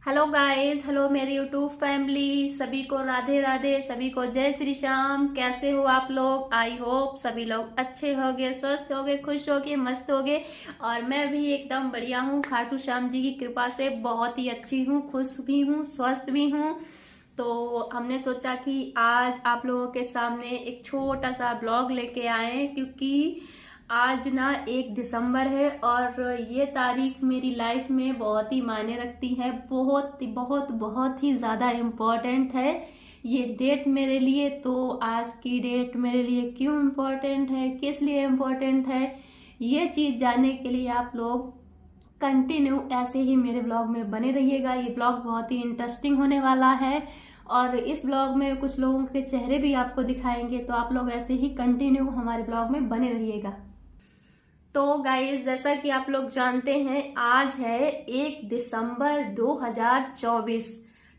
Hello guys, hello मेरी YouTube family, सभी को राधे राधे, सभी को जय श्री श्याम। कैसे हो आप लोग? आई होप सभी लोग अच्छे होगे, स्वस्थ होगे, खुश होगे, मस्त होगे। और मैं भी एकदम बढ़िया हूँ। खाटू श्याम जी की कृपा से बहुत ही अच्छी हूँ, खुश भी हूँ, स्वस्थ भी हूँ। तो हमने सोचा कि आज आप लोगों के सामने एक छोटा सा ब्लॉग लेके आए, क्योंकि आज ना 1 दिसंबर है और ये तारीख मेरी लाइफ में बहुत ही मायने रखती है। बहुत बहुत बहुत ही ज़्यादा इम्पोर्टेंट है ये डेट मेरे लिए। तो आज की डेट मेरे लिए क्यों इम्पोर्टेंट है, किस लिए इम्पोर्टेंट है, ये चीज़ जानने के लिए आप लोग कंटिन्यू ऐसे ही मेरे ब्लॉग में बने रहिएगा। ये ब्लॉग बहुत ही इंटरेस्टिंग होने वाला है और इस ब्लॉग में कुछ लोगों के चेहरे भी आपको दिखाएंगे। तो आप लोग ऐसे ही कंटिन्यू हमारे ब्लॉग में बने रहिएगा। तो गाइस, जैसा कि आप लोग जानते हैं, आज है 1 दिसंबर 2024।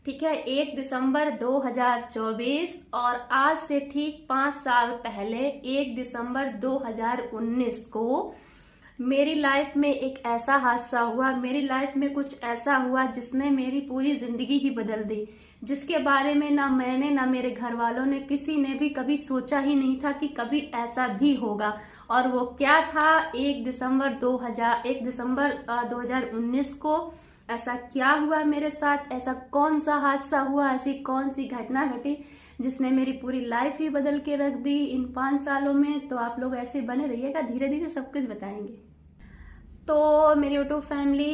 ठीक है, 1 दिसंबर 2024। और आज से ठीक 5 साल पहले 1 दिसंबर 2019 को मेरी लाइफ में एक ऐसा हादसा हुआ, मेरी लाइफ में कुछ ऐसा हुआ जिसने मेरी पूरी जिंदगी ही बदल दी, जिसके बारे में ना मैंने ना मेरे घर वालों ने, किसी ने भी कभी सोचा ही नहीं था कि कभी ऐसा भी होगा। और वो क्या था? 1 दिसंबर 2019 को ऐसा क्या हुआ मेरे साथ, ऐसा कौन सा हादसा हुआ, ऐसी कौन सी घटना घटी जिसने मेरी पूरी लाइफ ही बदल के रख दी इन 5 सालों में। तो आप लोग ऐसे बने रहिएगा, धीरे धीरे सब कुछ बताएंगे। तो मेरी यूट्यूब फैमिली,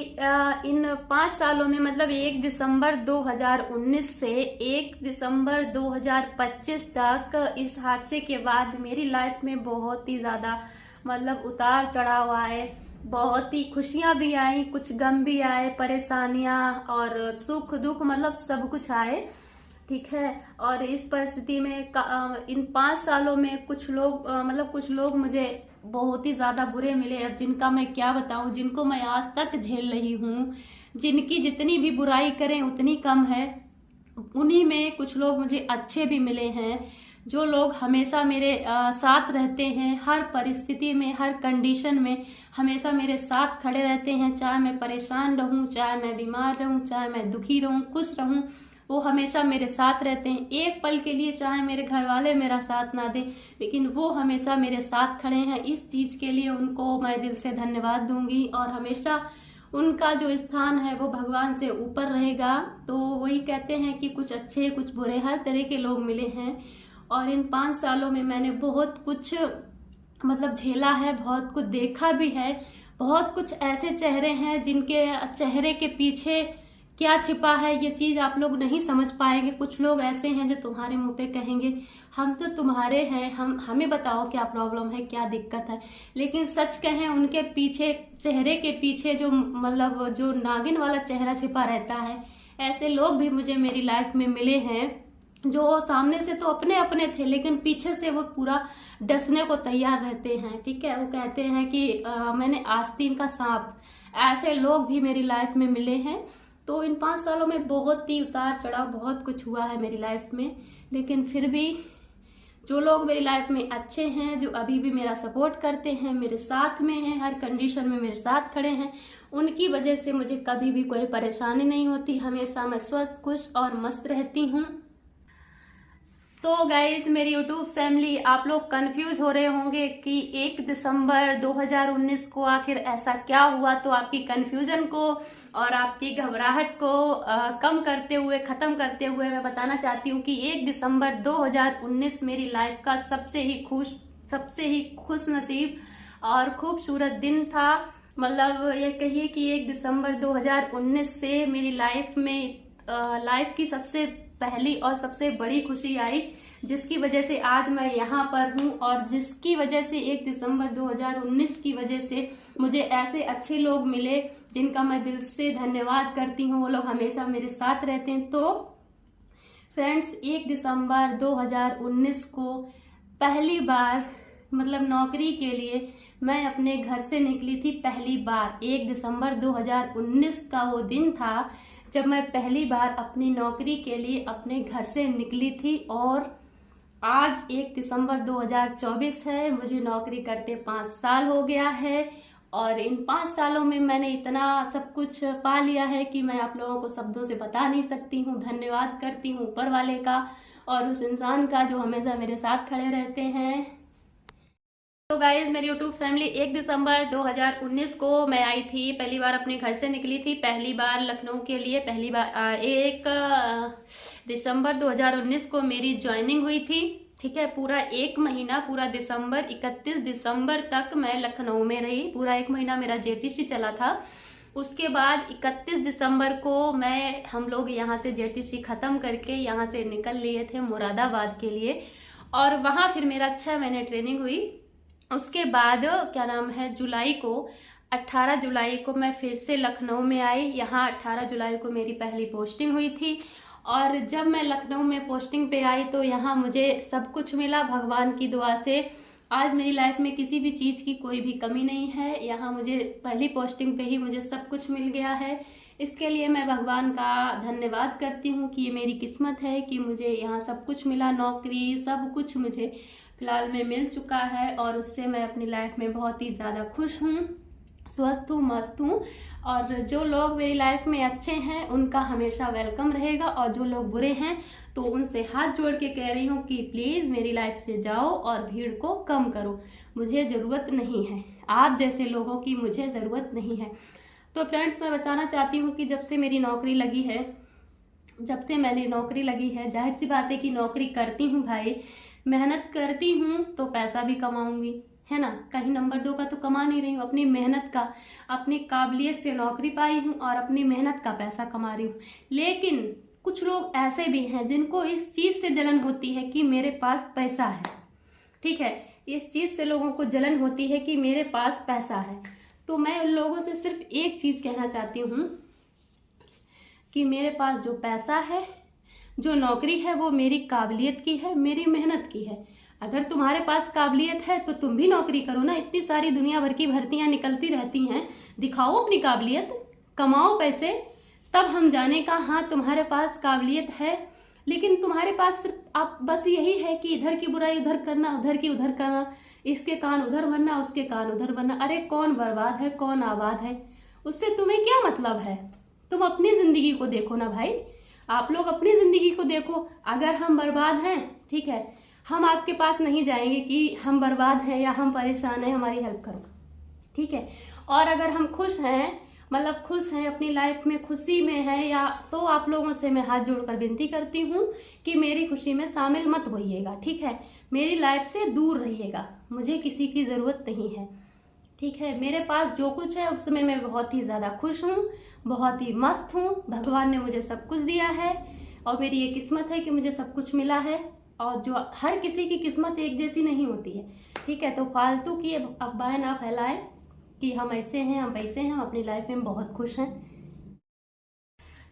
इन 5 सालों में मतलब 1 दिसंबर 2019 से 1 दिसंबर 2025 तक, इस हादसे के बाद मेरी लाइफ में बहुत ही ज्यादा मतलब उतार चढ़ाव आए। बहुत ही खुशियां भी आई, कुछ गम भी आए, परेशानियां और सुख दुख, मतलब सब कुछ आए। ठीक है। और इस परिस्थिति में इन 5 सालों में कुछ लोग मतलब कुछ लोग मुझे बहुत ही ज्यादा बुरे मिले। अब जिनका मैं क्या बताऊं, जिनको मैं आज तक झेल रही हूँ, जिनकी जितनी भी बुराई करें उतनी कम है। उन्हीं में कुछ लोग मुझे अच्छे भी मिले हैं, जो लोग हमेशा मेरे साथ रहते हैं, हर परिस्थिति में, हर कंडीशन में हमेशा मेरे साथ खड़े रहते हैं। चाहे मैं परेशान रहूं, चाहे मैं बीमार रहूं, चाहे मैं दुखी रहूं, खुश रहूं, वो हमेशा मेरे साथ रहते हैं। एक पल के लिए चाहे मेरे घर वाले मेरा साथ ना दें, लेकिन वो हमेशा मेरे साथ खड़े हैं। इस चीज के लिए उनको मैं दिल से धन्यवाद दूंगी और हमेशा उनका जो स्थान है वो भगवान से ऊपर रहेगा। तो वही कहते हैं कि कुछ अच्छे कुछ बुरे, हर तरह के लोग मिले हैं। और इन 5 सालों में मैंने बहुत कुछ मतलब झेला है, बहुत कुछ देखा भी है। बहुत कुछ ऐसे चेहरे हैं जिनके चेहरे के पीछे क्या छिपा है ये चीज आप लोग नहीं समझ पाएंगे। कुछ लोग ऐसे हैं जो तुम्हारे मुंह पे कहेंगे हम तो तुम्हारे हैं, हमें बताओ क्या प्रॉब्लम है, क्या दिक्कत है। लेकिन सच कहें, उनके पीछे, चेहरे के पीछे जो मतलब जो नागिन वाला चेहरा छिपा रहता है, ऐसे लोग भी मुझे मेरी लाइफ में मिले हैं, जो सामने से तो अपने अपने थे लेकिन पीछे से वो पूरा डसने को तैयार रहते हैं। ठीक है, वो कहते हैं कि मैंने आस्तीन का सांप। ऐसे लोग भी मेरी लाइफ में मिले हैं। तो इन 5 सालों में बहुत ही उतार चढ़ाव, बहुत कुछ हुआ है मेरी लाइफ में। लेकिन फिर भी जो लोग मेरी लाइफ में अच्छे हैं, जो अभी भी मेरा सपोर्ट करते हैं, मेरे साथ में हैं, हर कंडीशन में मेरे साथ खड़े हैं, उनकी वजह से मुझे कभी भी कोई परेशानी नहीं होती। हमेशा मैं स्वस्थ, खुश और मस्त रहती हूँ। तो गाइज, मेरी यूट्यूब फैमिली, आप लोग कंफ्यूज हो रहे होंगे कि 1 दिसंबर 2019 को आखिर ऐसा क्या हुआ। तो आपकी कंफ्यूजन को और आपकी घबराहट को कम करते हुए, खत्म करते हुए मैं बताना चाहती हूँ कि 1 दिसंबर 2019 मेरी लाइफ का सबसे ही खुश नसीब और खूबसूरत दिन था। मतलब ये कहिए कि 1 दिसंबर 2019 से मेरी लाइफ में लाइफ की सबसे पहली और सबसे बड़ी खुशी आई, जिसकी वजह से आज मैं यहाँ पर हूँ। और जिसकी वजह से 1 दिसंबर 2019 की वजह से मुझे ऐसे अच्छे लोग मिले, जिनका मैं दिल से धन्यवाद करती हूँ। वो लोग हमेशा मेरे साथ रहते हैं। तो फ्रेंड्स, 1 दिसंबर 2019 को पहली बार मतलब नौकरी के लिए मैं अपने घर से निकली थी। पहली बार 1 दिसंबर 2019 का वो दिन था जब मैं पहली बार अपनी नौकरी के लिए अपने घर से निकली थी। और आज 1 दिसंबर 2024 है, मुझे नौकरी करते 5 साल हो गया है। और इन 5 सालों में मैंने इतना सब कुछ पा लिया है कि मैं आप लोगों को शब्दों से बता नहीं सकती हूँ। धन्यवाद करती हूँ ऊपर वाले का और उस इंसान का जो हमेशा मेरे साथ खड़े रहते हैं। तो गाइज मेरी यूट्यूब फैमिली 1 दिसंबर 2019 को मैं आई थी, पहली बार अपने घर से निकली थी, पहली बार लखनऊ के लिए। पहली बार 1 दिसंबर 2019 को मेरी ज्वाइनिंग हुई थी। ठीक है, पूरा 1 महीना, पूरा दिसंबर 31 दिसंबर तक मैं लखनऊ में रही। पूरा 1 महीना मेरा जेटीसी चला था। उसके बाद 31 दिसंबर को हम लोग यहाँ से जेटीसी ख़त्म करके यहाँ से निकल लिए थे मुरादाबाद के लिए, और वहाँ फिर मेरा 6 महीने ट्रेनिंग हुई। उसके बाद क्या नाम है, जुलाई को 18 जुलाई को मैं फिर से लखनऊ में आई। यहाँ 18 जुलाई को मेरी पहली पोस्टिंग हुई थी, और जब मैं लखनऊ में पोस्टिंग पे आई तो यहाँ मुझे सब कुछ मिला भगवान की दुआ से। आज मेरी लाइफ में किसी भी चीज़ की कोई भी कमी नहीं है। यहाँ मुझे पहली पोस्टिंग पे ही मुझे सब कुछ मिल गया है। इसके लिए मैं भगवान का धन्यवाद करती हूँ कि ये मेरी किस्मत है कि मुझे यहाँ सब कुछ मिला, नौकरी सब कुछ मुझे फिलहाल में मिल चुका है, और उससे मैं अपनी लाइफ में बहुत ही ज़्यादा खुश हूँ, स्वस्थ हूँ, मस्त हूँ। और जो लोग मेरी लाइफ में अच्छे हैं उनका हमेशा वेलकम रहेगा, और जो लोग बुरे हैं तो उनसे हाथ जोड़ के कह रही हूँ कि प्लीज़ मेरी लाइफ से जाओ और भीड़ को कम करो। मुझे ज़रूरत नहीं है, आप जैसे लोगों की मुझे ज़रूरत नहीं है। तो फ्रेंड्स, मैं बताना चाहती हूँ कि जब से मेरी नौकरी लगी है, जाहिर सी बात है कि नौकरी करती हूँ भाई, मेहनत करती हूँ तो पैसा भी कमाऊंगी, है ना। कहीं नंबर 2 का तो कमा नहीं रही हूँ, अपनी मेहनत का, अपनी काबिलियत से नौकरी पाई हूँ और अपनी मेहनत का पैसा कमा रही हूँ। लेकिन कुछ लोग ऐसे भी हैं जिनको इस चीज़ से जलन होती है कि मेरे पास पैसा है। ठीक है, इस चीज़ से लोगों को जलन होती है कि मेरे पास पैसा है। तो मैं उन लोगों से सिर्फ एक चीज़ कहना चाहती हूँ कि मेरे पास जो पैसा है, जो नौकरी है, वो मेरी काबिलियत की है, मेरी मेहनत की है। अगर तुम्हारे पास काबिलियत है तो तुम भी नौकरी करो ना। इतनी सारी दुनिया भर की भर्तियां निकलती रहती हैं, दिखाओ अपनी काबिलियत, कमाओ पैसे, तब हम जाने का हाँ तुम्हारे पास काबिलियत है। लेकिन तुम्हारे पास सिर्फ आप बस यही है कि इधर की बुराई उधर करना, उधर की उधर करना, इसके कान उधर बनना, उसके कान उधर बनना। अरे कौन बर्बाद है, कौन आबाद है, उससे तुम्हें क्या मतलब है? तुम अपनी जिंदगी को देखो ना भाई, आप लोग अपनी जिंदगी को देखो। अगर हम बर्बाद हैं, ठीक है, हम आपके पास नहीं जाएंगे कि हम बर्बाद हैं या हम परेशान हैं, हमारी हेल्प करो, ठीक है। और अगर हम खुश हैं, मतलब खुश हैं, अपनी लाइफ में खुशी में हैं, या तो आप लोगों से मैं हाथ जोड़कर विनती करती हूँ कि मेरी खुशी में शामिल मत होइएगा, ठीक है। मेरी लाइफ से दूर रहिएगा, मुझे किसी की ज़रूरत नहीं है, ठीक है। मेरे पास जो कुछ है उसमें मैं बहुत ही ज़्यादा खुश हूँ, बहुत ही मस्त हूँ। भगवान ने मुझे सब कुछ दिया है और मेरी ये किस्मत है कि मुझे सब कुछ मिला है। और जो हर किसी की किस्मत एक जैसी नहीं होती है, ठीक है। तो फालतू की अफवाहें ना फैलाएं कि हम ऐसे हैं, हम वैसे हैं, हम अपनी लाइफ में बहुत खुश हैं।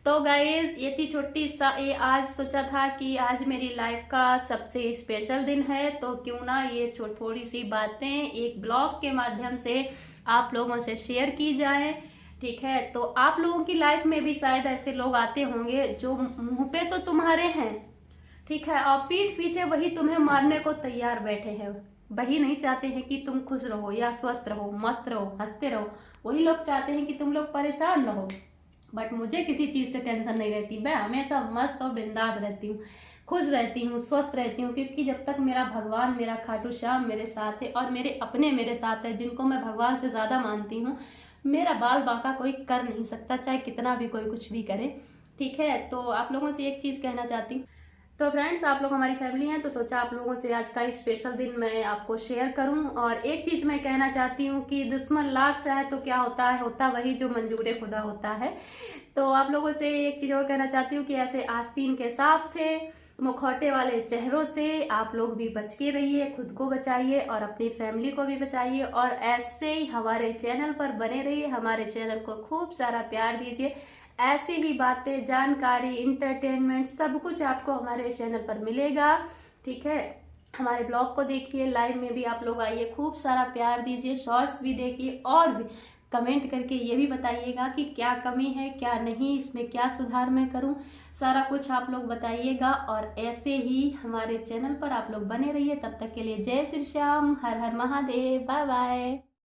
तो गाइज ये थी छोटी सा, ये आज सोचा था कि आज मेरी लाइफ का सबसे स्पेशल दिन है, तो क्यों ना ये थोड़ी सी बातें एक ब्लॉग के माध्यम से आप लोगों से शेयर की जाए, ठीक है। तो आप लोगों की लाइफ में भी शायद ऐसे लोग आते होंगे जो मुंह पे तो तुम्हारे हैं, ठीक है, और पीठ पीछे वही तुम्हें मारने को तैयार बैठे हैं। वही नहीं चाहते हैं कि तुम खुश रहो या स्वस्थ रहो, मस्त रहो, हंसते रहो। वही लोग चाहते हैं कि तुम लोग परेशान रहो। बट मुझे किसी चीज़ से टेंशन नहीं रहती, मैं हमेशा मस्त और बिंदास रहती हूँ, खुश रहती हूँ, स्वस्थ रहती हूँ। क्योंकि जब तक मेरा भगवान, मेरा खाटू श्याम मेरे साथ है और मेरे अपने मेरे साथ है, जिनको मैं भगवान से ज़्यादा मानती हूँ, मेरा बाल बांका कोई कर नहीं सकता, चाहे कितना भी कोई कुछ भी करे, ठीक है। तो आप लोगों से एक चीज़ कहना चाहती हूँ। तो फ्रेंड्स, आप लोग हमारी फैमिली हैं, तो सोचा आप लोगों से आज का स्पेशल दिन मैं आपको शेयर करूं। और एक चीज़ मैं कहना चाहती हूं कि दुश्मन लाख चाहे तो क्या होता है, होता वही जो मंजूर खुदा होता है। तो आप लोगों से एक चीज़ और कहना चाहती हूं कि ऐसे आस्तीन के सांप से, मुखौटे वाले चेहरों से आप लोग भी बच के रहिए, खुद को बचाइए और अपनी फैमिली को भी बचाइए। और ऐसे ही हमारे चैनल पर बने रहिए, हमारे चैनल को खूब सारा प्यार दीजिए। ऐसे ही बातें, जानकारी, इंटरटेनमेंट सब कुछ आपको हमारे चैनल पर मिलेगा, ठीक है। हमारे ब्लॉग को देखिए, लाइव में भी आप लोग आइए, खूब सारा प्यार दीजिए, शॉर्ट्स भी देखिए, और भी कमेंट करके ये भी बताइएगा कि क्या कमी है, क्या नहीं, इसमें क्या सुधार मैं करूं, सारा कुछ आप लोग बताइएगा। और ऐसे ही हमारे चैनल पर आप लोग बने रहिए। तब तक के लिए जय श्री श्याम, हर हर महादेव, बाय बाय।